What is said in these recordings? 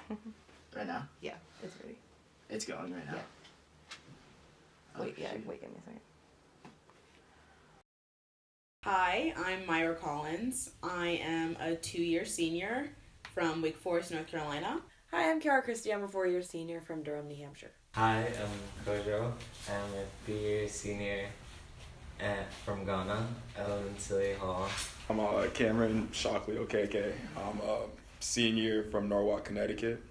Right now? Yeah, it's ready. It's going right now. Yeah. Wait, give me a second. Hi, I'm Myra Collins. I am a 2-year senior from Wake Forest, North Carolina. Hi, I'm Kiara Christie. I'm a 4-year senior from Durham, New Hampshire. Hi, I'm Kojo. I'm a 3-year senior from Ghana, Silly Hall. I'm Cameron Shockley Okeke. I'm a senior from Norwalk, Connecticut.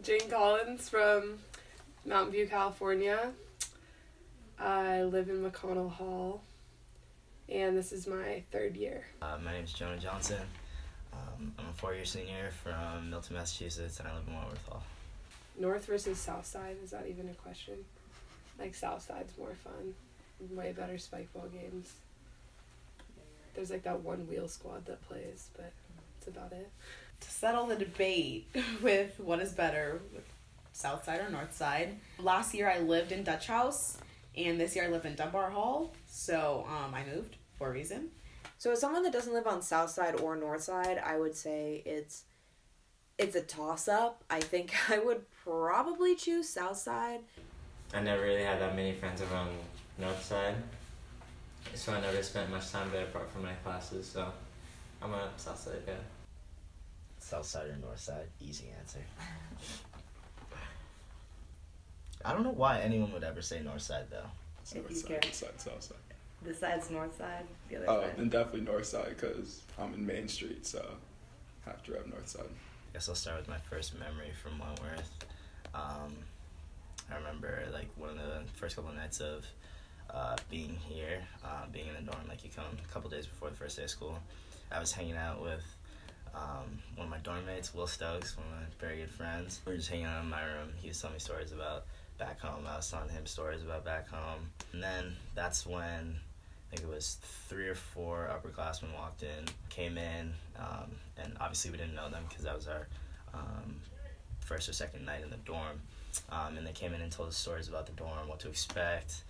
Jane Collins from Mountain View, California. I live in McConnell Hall, and this is my 3rd year. My name is Jonah Johnson. I'm a 4-year senior from Milton, Massachusetts, and I live in Wentworth Hall. North versus South Side, is that even a question? Like, South Side's more fun. Way better spike ball games. There's like that one wheel squad that plays, but that's about it. To settle the debate with what is better, South Side or North Side, last year I lived in Dutch House, and this year I live in Dunbar Hall, so I moved for a reason. So as someone that doesn't live on South Side or North Side, I would say it's a toss-up. I think I would probably choose South Side. I never really had that many friends around North Side, so I never spent much time there apart from my classes, so I'm a South Side guy. South Side or North Side? Easy answer. I don't know why anyone would ever say North Side, though. It's If North you Side, care. South Side. The side's North Side, the other side. Then definitely North Side because I'm in Main Street, so I have to rep North Side. I guess I'll start with my first memory from Wentworth. I remember like one of the first couple of nights of being here, being in the dorm. Like you come a couple days before the first day of school. I was hanging out with one of my dorm mates, Will Stokes, one of my very good friends. We were just hanging out in my room. He was telling me stories about back home. I was telling him stories about back home. And then that's when I think it was 3 or 4 upperclassmen walked in, came in, and obviously we didn't know them because that was our first or second night in the dorm. And they came in and told us stories about the dorm, what to expect,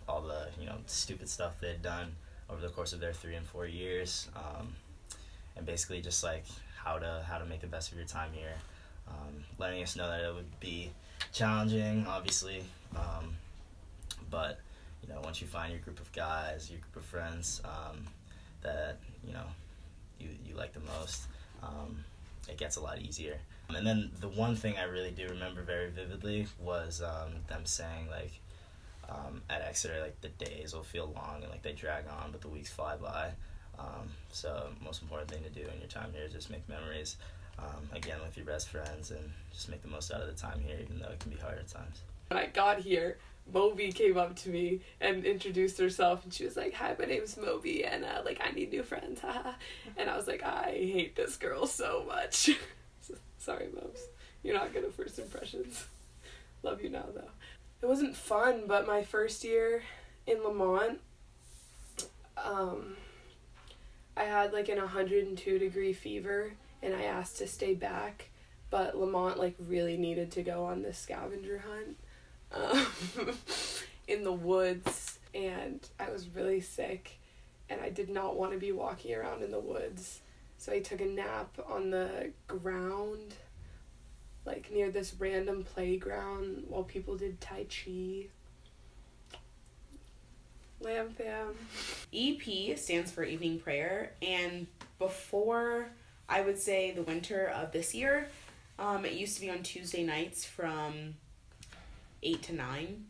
all the stupid stuff they had done over the course of their 3 and 4 years, and basically just like how to make the best of your time here, letting us know that it would be challenging, obviously, but once you find your group of guys, your group of friends that you like the most, it gets a lot easier. And then the one thing I really do remember very vividly was them saying like at Exeter, like the days will feel long and like they drag on, but the weeks fly by. So most important thing to do in your time here is just make memories, again with your best friends, and just make the most out of the time here, even though it can be hard at times. When I got here, Moby came up to me and introduced herself, and she was like, "Hi, my name's Moby, and I need new friends." And I was like, I hate this girl so much. Sorry, Mobs. You're not good at first impressions. Love you now, though. It wasn't fun, but my first year in Lamont, I had like an 102-degree fever, and I asked to stay back, but Lamont like really needed to go on this scavenger hunt in the woods, and I was really sick, and I did not want to be walking around in the woods, so I took a nap on the ground, like near this random playground while people did Tai Chi. Lamb fam. EP stands for evening prayer, and before, I would say, the winter of this year, it used to be on Tuesday nights from 8 to 9.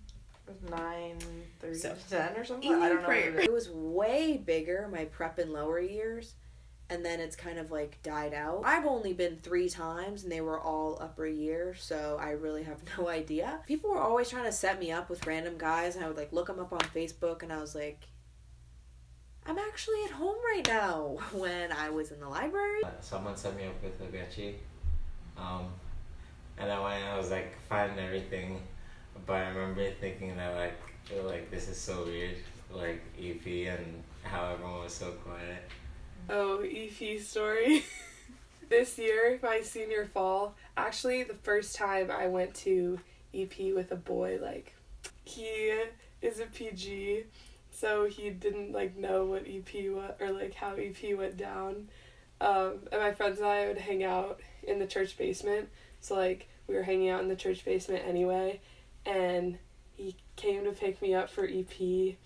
It was 9:30 So, to 10 or something. evening I don't know. prayer. It was way bigger my prep and lower years, and then it's kind of like died out. I've only been 3 times, and they were all upper year, so I really have no idea. People were always trying to set me up with random guys, and I would like look them up on Facebook, and I was like, I'm actually at home right now, when I was in the library. Someone set me up with Ogechi, and then when I was like finding everything, but I remember thinking that like this is so weird, like EP and how everyone was so quiet. Oh, EP story. This year, my senior fall, actually the first time I went to EP with a boy, like, he is a PG, so he didn't like know what EP was, or like how EP went down. And my friends and I would hang out in the church basement. So, like, we were hanging out in the church basement anyway. And he came to pick me up for EP.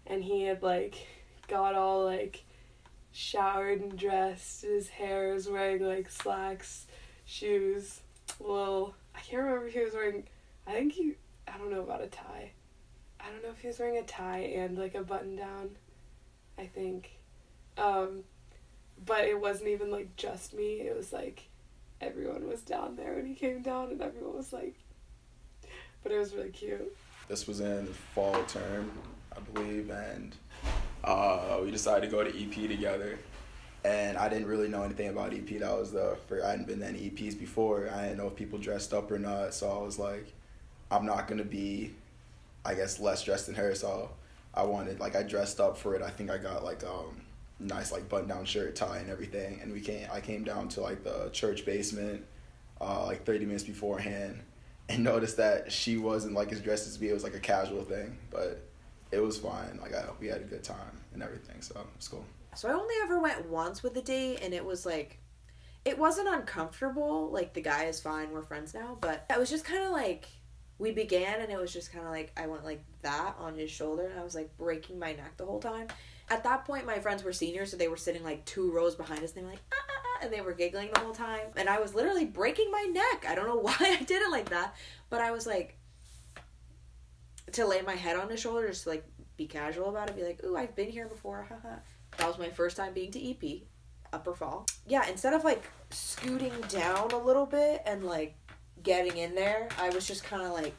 And he had, like, got all, like, showered and dressed. His hair was wearing, like, slacks, shoes. Well, I can't remember if he was wearing... I don't know about a tie. I don't know if he was wearing a tie and, like, a button-down, I think. But it wasn't even, like, just me. It was, like, everyone was down there when he came down, and everyone was, like... But it was really cute. This was in the fall term, I believe, and we decided to go to EP together. And I didn't really know anything about EP. That was I hadn't been to any EPs before. I didn't know if people dressed up or not, so I was like, I'm not going to be, I guess, less dressed than her, so I dressed up for it. I think I got, like, nice, like, button-down shirt, tie, and everything, and I came down to, like, the church basement, like, 30 minutes beforehand, and noticed that she wasn't, like, as dressed as me. It was, like, a casual thing, but it was fine. Like, we had a good time and everything, so it was cool. So I only ever went once with a date, and it was, like, it wasn't uncomfortable. Like, the guy is fine, we're friends now, but it was just kind of, like, we began, and it was just kind of, like, I went, like, that on his shoulder, and I was, like, breaking my neck the whole time. At that point, my friends were seniors, so they were sitting, like, 2 rows behind us, and they were like, ah, ah, ah, and they were giggling the whole time. And I was literally breaking my neck. I don't know why I did it like that, but I was, like, to lay my head on his shoulder, just to, like, be casual about it, be like, ooh, I've been here before, haha. That was my first time being to EP, upper fall. Yeah, instead of, like, scooting down a little bit and, like, getting in there, I was just kind of, like,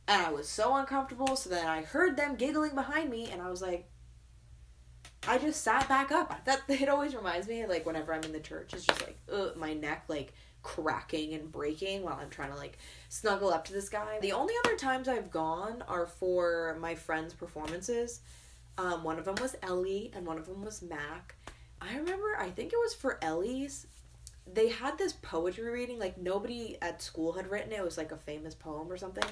and I was so uncomfortable, so then I heard them giggling behind me, and I was like, I just sat back up. It always reminds me, like, whenever I'm in the church, it's just, like, my neck, like, cracking and breaking while I'm trying to, like, snuggle up to this guy. The only other times I've gone are for my friends' performances. One of them was Ellie, and one of them was Mac. I think it was for Ellie's. They had this poetry reading, like, nobody at school had written it. It was, like, a famous poem or something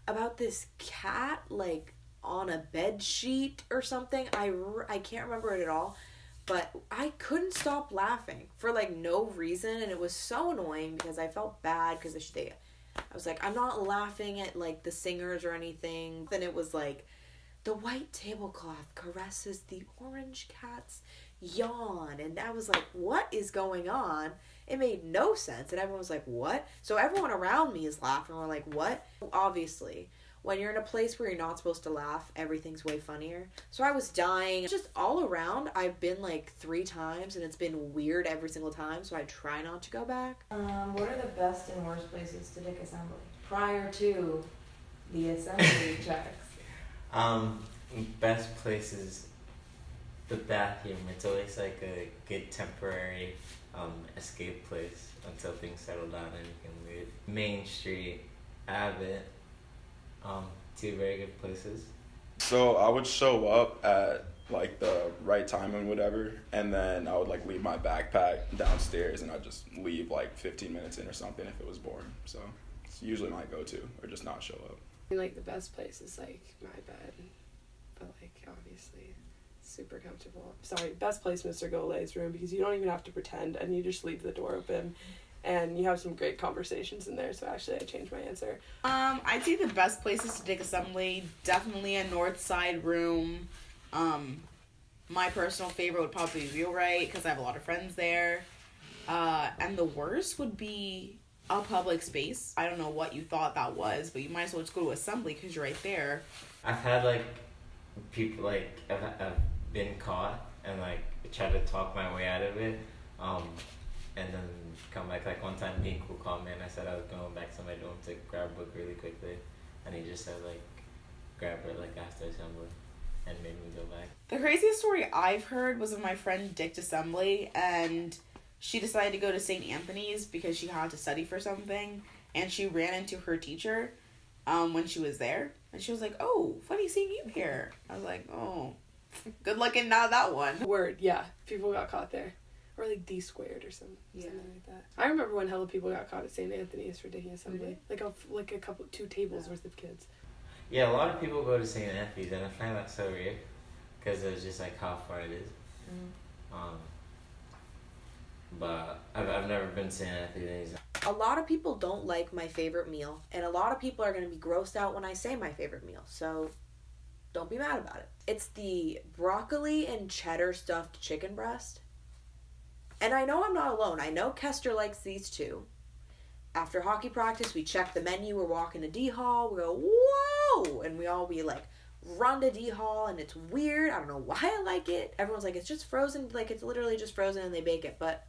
about this cat, like, on a bed sheet or something. I can't remember it at all, but I couldn't stop laughing for, like, no reason, and it was so annoying because I felt bad because I was like, I'm not laughing at, like, the singers or anything. Then it was like, the white tablecloth caresses the orange cat's yawn, and I was like, what is going on? It made no sense, and everyone was like, what? So everyone around me is laughing. We're like, what? Obviously, when you're in a place where you're not supposed to laugh, everything's way funnier. So I was dying. Just all around, I've been, like, 3 times, and it's been weird every single time, so I try not to go back. What are the best and worst places to take assembly prior to the assembly checks? Best places, the bathroom. It's always, like, a good temporary escape place until things settle down and you can leave. Main Street, Abbott, 2 very good places. So I would show up at, like, the right time and whatever, and then I would, like, leave my backpack downstairs, and I'd just leave, like, 15 minutes in or something if it was boring. So it's usually my go-to, or just not show up. Like, the best place is, like, my bed, but, like, obviously super comfortable. Sorry, best place, Mr. Golay's room, because you don't even have to pretend, and you just leave the door open, and you have some great conversations in there. So actually, I changed my answer. I'd say the best places to take assembly, definitely a north side room. My personal favorite would probably be Wheelwright, because I have a lot of friends there. And the worst would be a public space. I don't know what you thought that was, but you might as well just go to assembly because you're right there. I've had, like, people, like, I've been caught and, like, tried to talk my way out of it, and then come back. Like, one time Dean Cool called me and I said I was going back to my dorm to grab a book really quickly, and he just said, like, grab it, like, after assembly, and made me go back. The craziest story I've heard was of my friend dicked assembly, and she decided to go to St. Anthony's because she had to study for something, and she ran into her teacher when she was there, and she was like, oh, funny seeing you here. I was like, oh, good luck in not that one. Word, yeah. People got caught there. Or, like, D squared or something like that. I remember when hella people got caught at St. Anthony's for digging assembly. Like, a couple, 2 tables worth of kids. Yeah, a lot of people go to St. Anthony's, and I find that so weird, because it's just, like, how far it is. but I've never been to St. Anthony's. A lot of people don't like my favorite meal, and a lot of people are going to be grossed out when I say my favorite meal, so don't be mad about it. It's the broccoli and cheddar stuffed chicken breast. And I know I'm not alone. I know Kester likes these too. After hockey practice, we check the menu, we're walking to D Hall, we go, whoa! And we like run to D Hall, and it's weird. I don't know why I like it. Everyone's like, it's just frozen, like it's literally just frozen and they bake it, but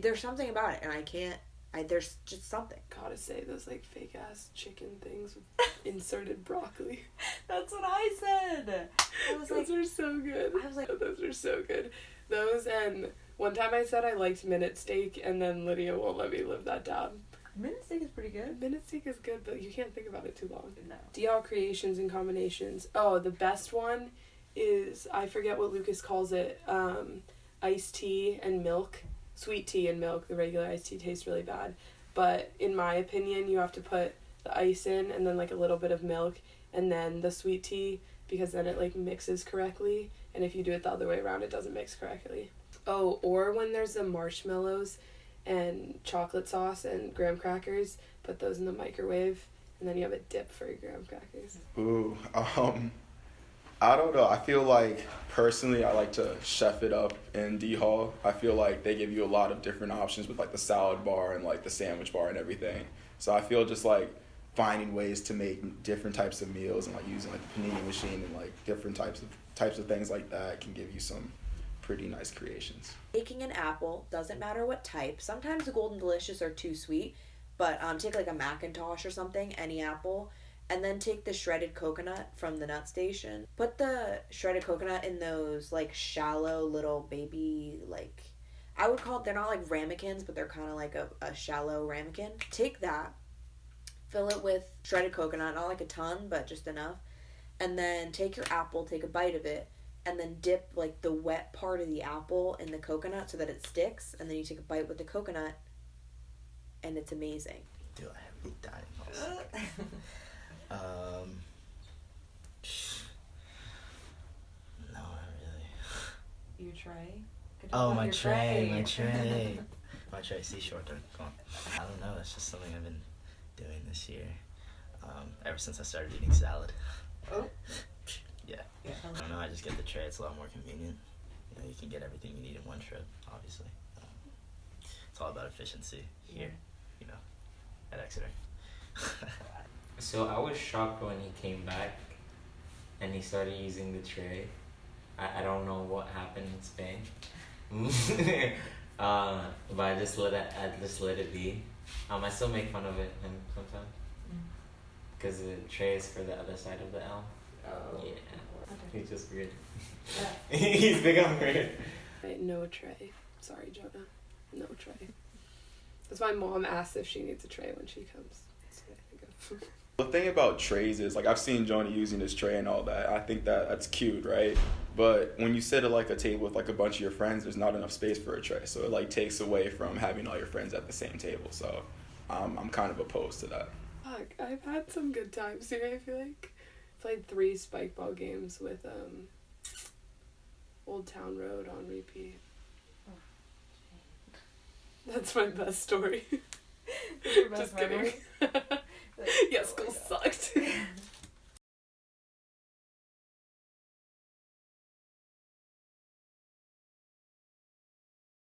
there's something about it, and there's just something. Gotta say, those like fake ass chicken things with inserted broccoli. That's what I said. I was Those like, are so good. I was like, Those are so good. Those, and one time I said I liked minute steak, and then Lydia won't let me live that down. minute steak is pretty good. Minute steak is good, but you can't think about it too long. No. DL creations and combinations. Oh, the best one is, I forget what Lucas calls it, iced tea and milk. Sweet tea and milk. The regular iced tea tastes really bad. But in my opinion, you have to put the ice in and then like a little bit of milk and then the sweet tea, because then it like mixes correctly. And if you do it the other way around, it doesn't mix correctly. Oh, or when there's the marshmallows and chocolate sauce and graham crackers, put those in the microwave and then you have a dip for your graham crackers. Ooh, I don't know. I feel like, personally, I like to chef it up in D Hall. I feel like they give you a lot of different options with, like, the salad bar and, like, the sandwich bar and everything. So I feel just, like, finding ways to make different types of meals and, like, using, like, the panini machine and, like, different types of things like that can give you some pretty nice creations. Taking an apple, doesn't matter what type. Sometimes the Golden Delicious are too sweet, but take, like, a Macintosh or something, any apple, and then take the shredded coconut from the nut station. Put the shredded coconut in those, like, shallow little baby, like, I would call it, they're not like ramekins, but they're kind of like a shallow ramekin. Take that, fill it with shredded coconut, not like a ton, but just enough. And then take your apple, take a bite of it, and then dip, like, the wet part of the apple in the coconut so that it sticks. And then you take a bite with the coconut, and it's amazing. Dude, I have me dying. No, not really. Your tray? Could talk Oh, about my your tray. My tray, seashore, come on. I don't know, it's just something I've been doing this year. Ever since I started eating salad. Oh. Yeah. I don't know, I just get the tray, it's a lot more convenient. You know, you can get everything you need in one trip, obviously. It's all about efficiency here, you know, at Exeter. So I was shocked when he came back and he started using the tray. I don't know what happened in Spain. But I just let it be. I still make fun of it him sometimes. Because the tray is for the other side of the L. Oh. Yeah. Okay. He's just weird. Yeah. He's become weird. Right, no tray. Sorry, Jonah. No tray. That's why Mom asks if she needs a tray when she comes. That's what I think of. The thing about trays is, like, I've seen Jonah using his tray and all that. I think that's cute, right? But when you sit at, like, a table with, like, a bunch of your friends, there's not enough space for a tray. So it, like, takes away from having all your friends at the same table. So I'm kind of opposed to that. Fuck, I've had some good times here, I feel like. Played 3 spike ball games with Old Town Road on repeat. That's my best story. Your best Just kidding. memory? Yeah, school sucked.